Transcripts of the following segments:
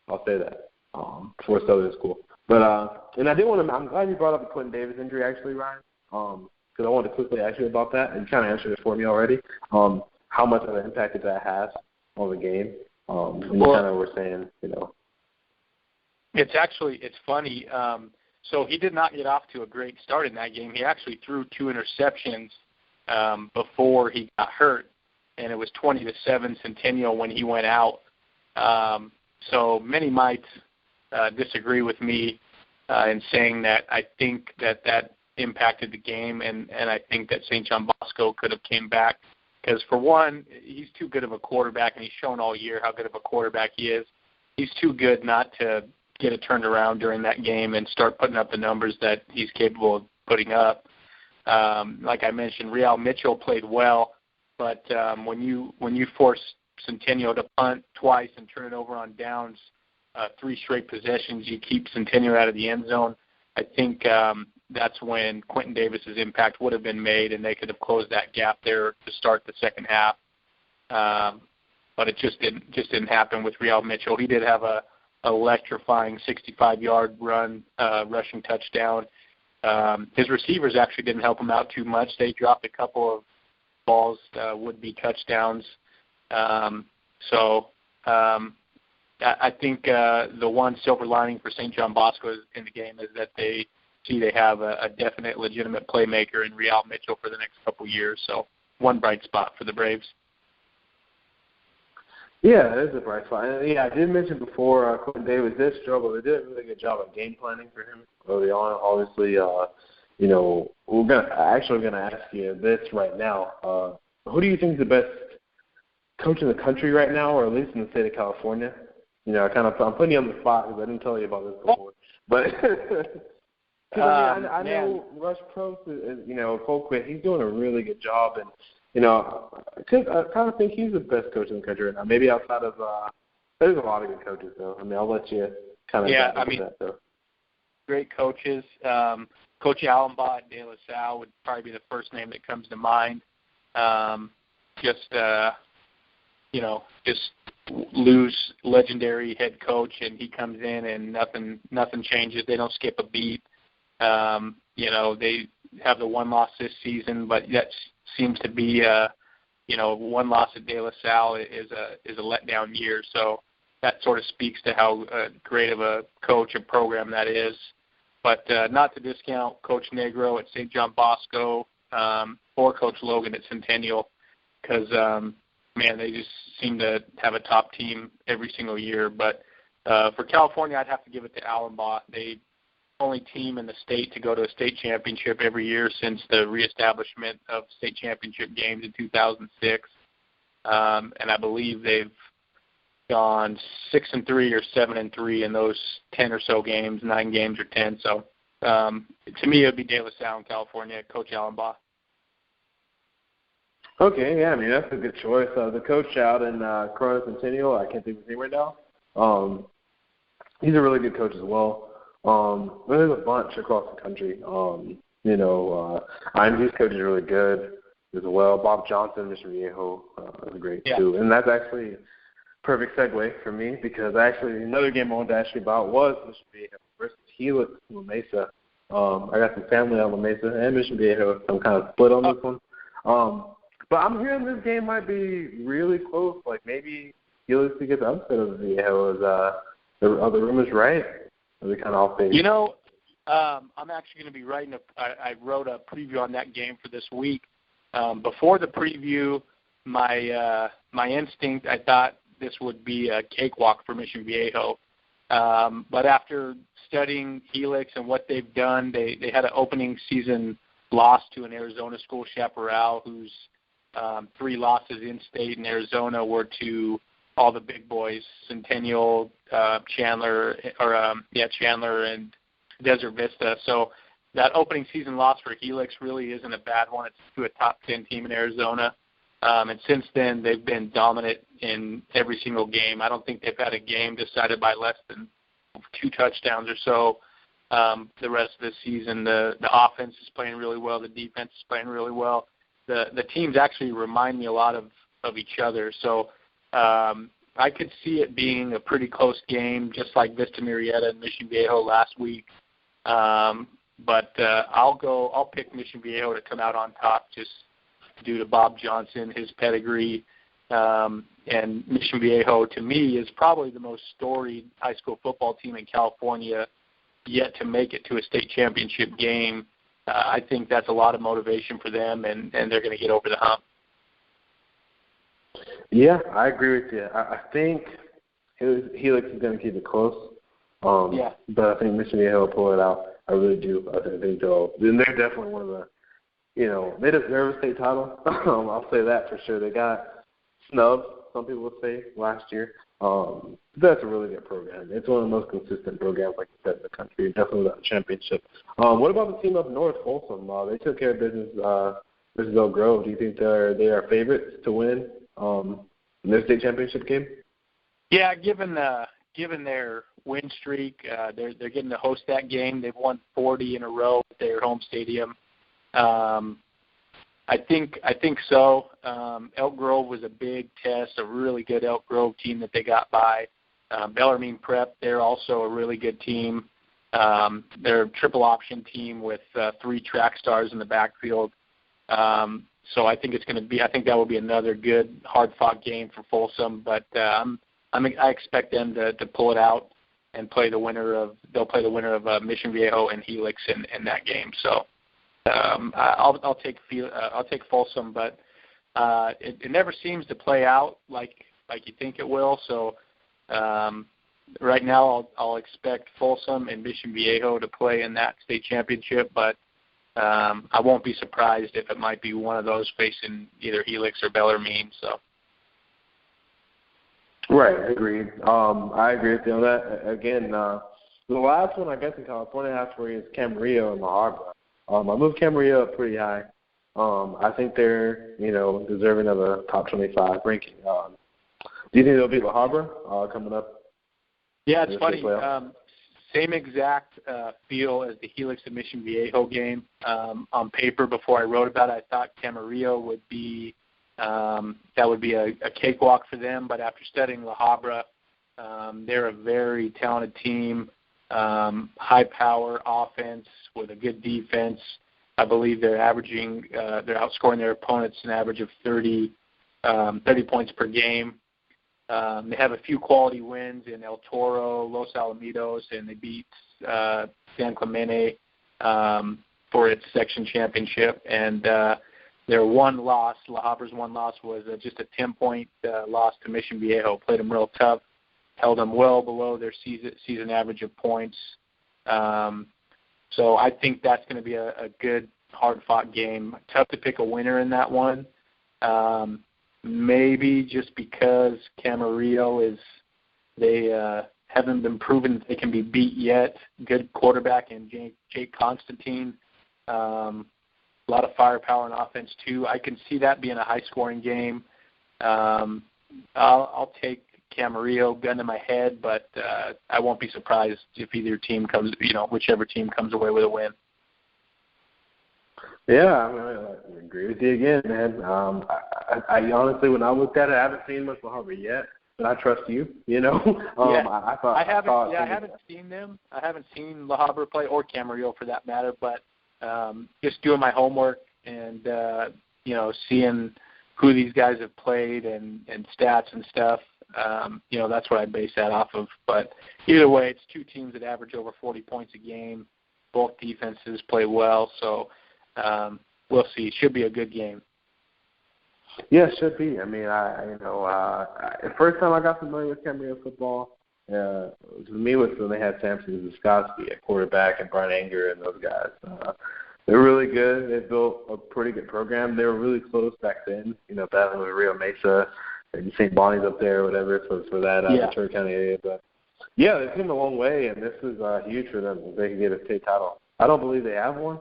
I'll say that for Southern School. But and I did want to. I'm glad you brought up the Quentin Davis injury, actually, Ryan. Because I wanted to quickly ask you about that, and you kind of answered it for me already. How much of an impact did that have on the game? And you kind of were saying, It's funny. So he did not get off to a great start in that game. He actually threw 2 interceptions before he got hurt, and it was 20-7 Centennial when he went out. So many might disagree with me in saying that I think that impacted the game, and I think that St. John Bosco could have came back because, for one, he's too good of a quarterback, and he's shown all year how good of a quarterback he is. He's too good not to get it turned around during that game and start putting up the numbers that he's capable of putting up. Like I mentioned, Real Mitchell played well, but when you force Centennial to punt twice and turn it over on downs, 3 straight possessions, you keep Centennial out of the end zone. I think that's when Quentin Davis's impact would have been made, and they could have closed that gap there to start the second half. But it just didn't happen with Real Mitchell. He did have a electrifying 65-yard run, rushing touchdown. His receivers actually didn't help him out too much. They dropped a couple of balls, would-be touchdowns. I think the one silver lining for St. John Bosco in the game is that they have a definite, legitimate playmaker in Real Mitchell for the next couple of years. So one bright spot for the Braves. Yeah, it is a bright spot. And, yeah, I did mention before Quentin Davis did struggle. They did a really good job of game planning for him early on. Obviously, we're gonna ask you this right now. Who do you think is the best coach in the country right now, or at least in the state of California? I'm putting you on the spot because I didn't tell you about this before. But I know Rush Probst is Colquitt. He's doing a really good job, and I kind of think he's the best coach in the country right now. Maybe outside of there's a lot of good coaches though. I mean, I'll let you kind of that though. Great coaches. Coach Allenbaugh at De La Salle would probably be the first name that comes to mind. Just lose legendary head coach, and he comes in and nothing changes. They don't skip a beat. They have the one loss this season, but that seems to be one loss at De La Salle is a letdown year. So that sort of speaks to how great of a coach and program that is. But not to discount Coach Negro at St. John Bosco or Coach Logan at Centennial, because they just seem to have a top team every single year. But for California, I'd have to give it to Allenbaugh. They only team in the state to go to a state championship every year since the reestablishment of state championship games in 2006. And I believe they've gone 6-3 or 7-3 in those 10 or so games, 9 games or 10. So to me, it would be De La Salle in California, Coach Allenbaugh. Okay, yeah, I mean, that's a good choice. The coach out in Corona Centennial, I can't think of his name right now. He's a really good coach as well. There's a bunch across the country. IMG's coach is really good as well. Bob Johnson, Mission Viejo, is great too. And that's actually a perfect segue for me, because actually another game I wanted to ask you about was Mission Viejo versus Helix La Mesa. I got some family on La Mesa and Mission Viejo, so I'm kind of split on this one. But I'm hearing this game might be really close. Like maybe Helix could get the upset of the Viejo. Are the rumors right? Are they kind of off base? I'm actually going to be I wrote a preview on that game for this week. Before the preview, my instinct, I thought this would be a cakewalk for Mission Viejo. But after studying Helix and what they've done, they had an opening season loss to an Arizona school, Chaparral, whose 3 losses in state in Arizona were to all the big boys, Centennial, Chandler and Desert Vista. So that opening season loss for Helix really isn't a bad one. It's to a top 10 team in Arizona. And since then, they've been dominant in every single game. I don't think they've had a game decided by less than 2 touchdowns or so. The rest of the season, the offense is playing really well. The defense is playing really well. The teams actually remind me a lot of each other. So I could see it being a pretty close game, just like Vista Marietta and Mission Viejo last week. But I'll pick Mission Viejo to come out on top just due to Bob Johnson, his pedigree. And Mission Viejo, to me, is probably the most storied high school football team in California yet to make it to a state championship game. I think that's a lot of motivation for them, and they're going to get over the hump. Yeah, I agree with you. I think Helix is going to keep it close. But I think Mission Viejo will pull it out. I really do. I think they'll. And they're definitely one of the, they deserve a state title. I'll say that for sure. They got snubbed, some people would say, last year. That's a really good program. It's one of the most consistent programs, like you said, in the country. Definitely without a championship. What about the team up north, Folsom? They took care of business versus Elk Grove. Do you think they are favorites to win their state championship game? Yeah, given their win streak, they're getting to host that game. They've won 40 in a row at their home stadium. I think so. Elk Grove was a big test, a really good Elk Grove team that they got by. Bellarmine Prep, they're also a really good team. They're a triple option team with 3 track stars in the backfield. So I think that will be another good, hard-fought game for Folsom. But I expect them to pull it out and play the winner of Mission Viejo and Helix in that game. So I'll take Folsom, but it never seems to play out like you think it will. So right now I'll expect Folsom and Mission Viejo to play in that state championship, but I won't be surprised if it might be one of those facing either Helix or Bellarmine. So. Right, agreed. I agree with you on that. Again, the last one, I guess, in California I have for you is Camarillo and La Habra. I moved Camarillo up pretty high. I think they're, deserving of a top 25 ranking. Do you think they'll beat La Habra coming up? Yeah, it's funny. Same exact feel as the Helix and Mission Viejo game. On paper, before I wrote about it, I thought Camarillo would be a cakewalk for them. But after studying La Habra, they're a very talented team, high-power offense with a good defense. I believe they're outscoring their opponents an average of 30 points per game. They have a few quality wins in El Toro, Los Alamitos, and they beat San Clemente for its section championship. And their one loss, La Habra's one loss, was just a 10-point loss to Mission Viejo. Played them real tough, held them well below their season average of points. So I think that's going to be a good, hard-fought game. Tough to pick a winner in that one. Maybe just because Camarillo they haven't been proven they can be beat yet. Good quarterback in Jake Constantine. A lot of firepower and offense too. I can see that being a high-scoring game. I'll take Camarillo, gun to my head, but I won't be surprised if either team comes, whichever team comes away with a win. Yeah, I agree with you again, man. I honestly, when I looked at it, I haven't seen much La Habra yet, but I trust you. I haven't seen them. I haven't seen La Habra play or Camarillo for that matter, but just doing my homework and seeing who these guys have played and stats and stuff. That's what I base that off of. But either way, it's two teams that average over 40 points a game. Both defenses play well, so we'll see. Should be a good game. Yeah, it should be. I mean, the first time I got familiar with Camarillo football, to me was when they had Samson Zuskowski at quarterback and Brian Anger and those guys. They're really good. They built a pretty good program. They were really close back then, battling with Rio Mesa and St. Bonnie's up there or whatever for that Ventura County area. But, yeah, they've come a long way, and this is huge for them if they can get a state title. I don't believe they have one,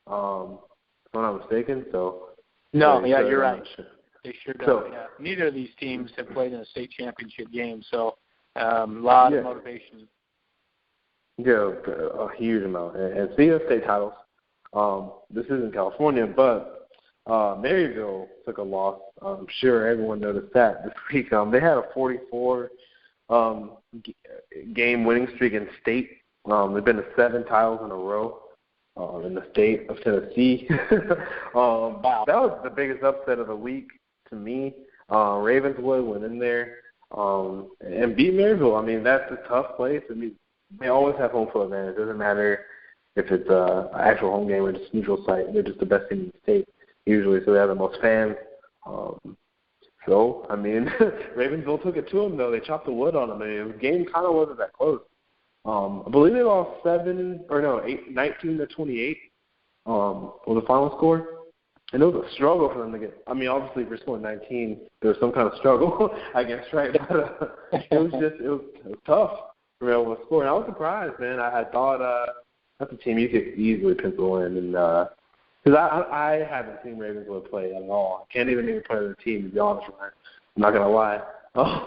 if I'm not mistaken. So no, you're right. Sure. They sure don't. Yeah. Neither of these teams have played in a state championship game, so a lot of motivation. Yeah, a huge amount. And speaking of state titles, this isn't California, but Maryville took a loss. I'm sure everyone noticed that this week. They had a 44 game winning streak in state. They've been to 7 titles in a row in the state of Tennessee. Wow. That was the biggest upset of the week to me. Ravenswood went in there and beat Maryville. I mean, that's a tough place. I mean, they always have home field advantage. It doesn't matter if it's an actual home game or just neutral site. They're just the best team in the state usually, so they have the most fans. So, I mean, Ravensville took it to them, though. They chopped the wood on them. I mean, the game kind of wasn't that close. I believe they lost 19 to 28 was the final score. And it was a struggle for them to get. I mean, obviously, if you're scoring 19, there was some kind of struggle, I guess, right? But it was tough for them to score. And I was surprised, man. I thought that's a team you could easily pencil in, and because I haven't seen Ravenswood play at all. I can't even play their team, to be honest, Ryan. I'm not gonna lie.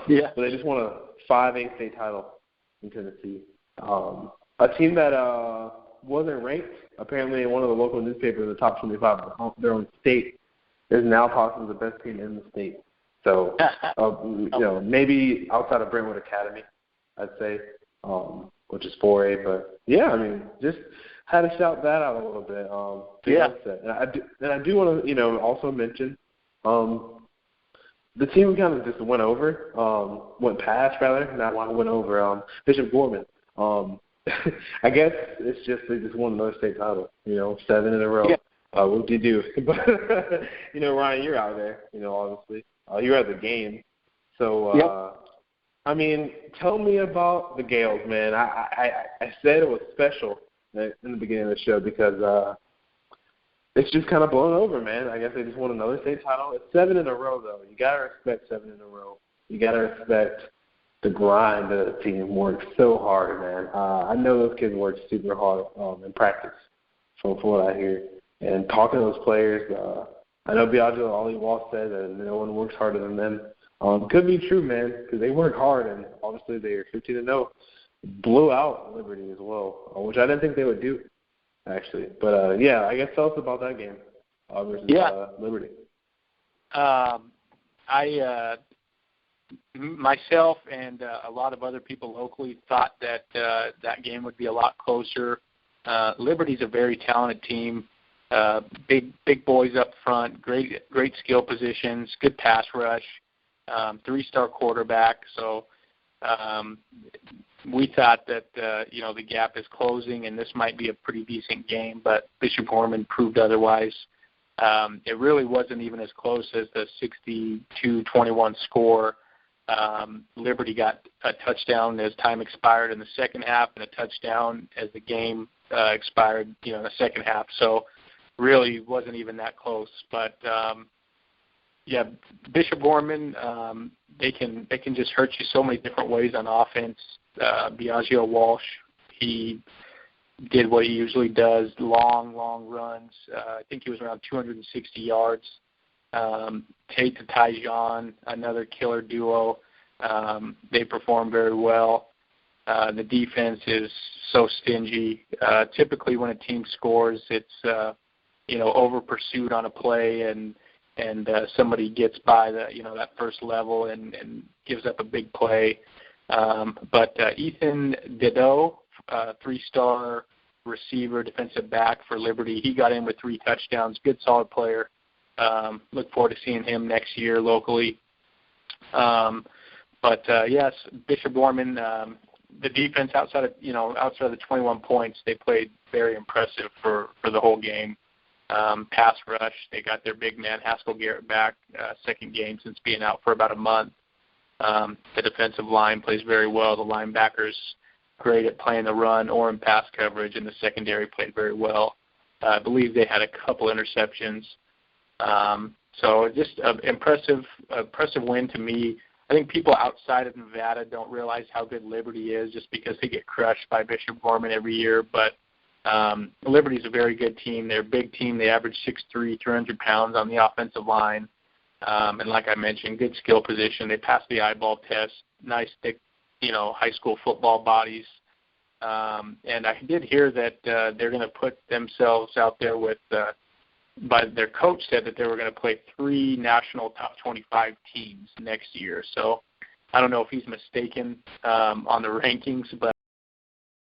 Yeah. But they just won a 5A state title in Tennessee. A team that wasn't ranked, apparently in one of the local newspapers, the top 25 of their own state, is now possibly the best team in the state. So, maybe outside of Brentwood Academy, I'd say, which is 4A. But, yeah, I mean, just had to shout that out a little bit. And I do want to, also mention the team kind of just went over, Bishop Gorman. I guess it's just they just won another state title, 7 in a row. Yeah. What did you do? But, Ryan, you're out there, obviously. You're at the game. So, I mean, tell me about the Gales, man. I said it was special in the beginning of the show because it's just kind of blown over, man. I guess they just won another state title. It's 7 in a row, though. You got to respect 7 in a row. You got to respect the grind that the team works so hard, man. I know those kids work super hard in practice from what I hear. And talking to those players, I know Biagio Ali Wall said that no one works harder than them. Could be true, man, because they work hard, and obviously they are 15-0. Blew out Liberty as well, which I didn't think they would do, actually. But, I guess tell us about that game versus Liberty. Myself and a lot of other people locally thought that that game would be a lot closer. Liberty's a very talented team, big boys up front, great skill positions, good pass rush, 3-star quarterback. So we thought that the gap is closing, and this might be a pretty decent game. But Bishop Gorman proved otherwise. It really wasn't even as close as the 62-21 score. Liberty got a touchdown as time expired in the second half and a touchdown as the game expired, in the second half. So really wasn't even that close. But, Bishop Gorman, they can just hurt you so many different ways on offense. Biagio Walsh, he did what he usually does, long runs. I think he was around 260 yards. Tate to Tyjon, another killer duo. They perform very well. The defense is so stingy. Typically when a team scores, it's, over pursuit on a play and somebody gets by that first level and gives up a big play. But Ethan Dedeaux, 3-star receiver, defensive back for Liberty, he got in with 3 touchdowns. Good, solid player. Look forward to seeing him next year locally. Yes, Bishop Gorman, the defense outside of the 21 points, they played very impressive for the whole game. Pass rush, they got their big man Haskell Garrett back, second game since being out for about a month. The defensive line plays very well. The linebackers great at playing the run or in pass coverage, and the secondary played very well. I believe they had a couple interceptions. So just an impressive win to me. I think people outside of Nevada don't realize how good Liberty is just because they get crushed by Bishop Gorman every year. But Liberty's a very good team. They're a big team. They average 6'3", 300 pounds on the offensive line. And like I mentioned, good skill position. They pass the eyeball test, nice thick, high school football bodies. And I did hear that they're going to put themselves out there with but their coach said that they were going to play 3 national top 25 teams next year. So I don't know if he's mistaken on the rankings, but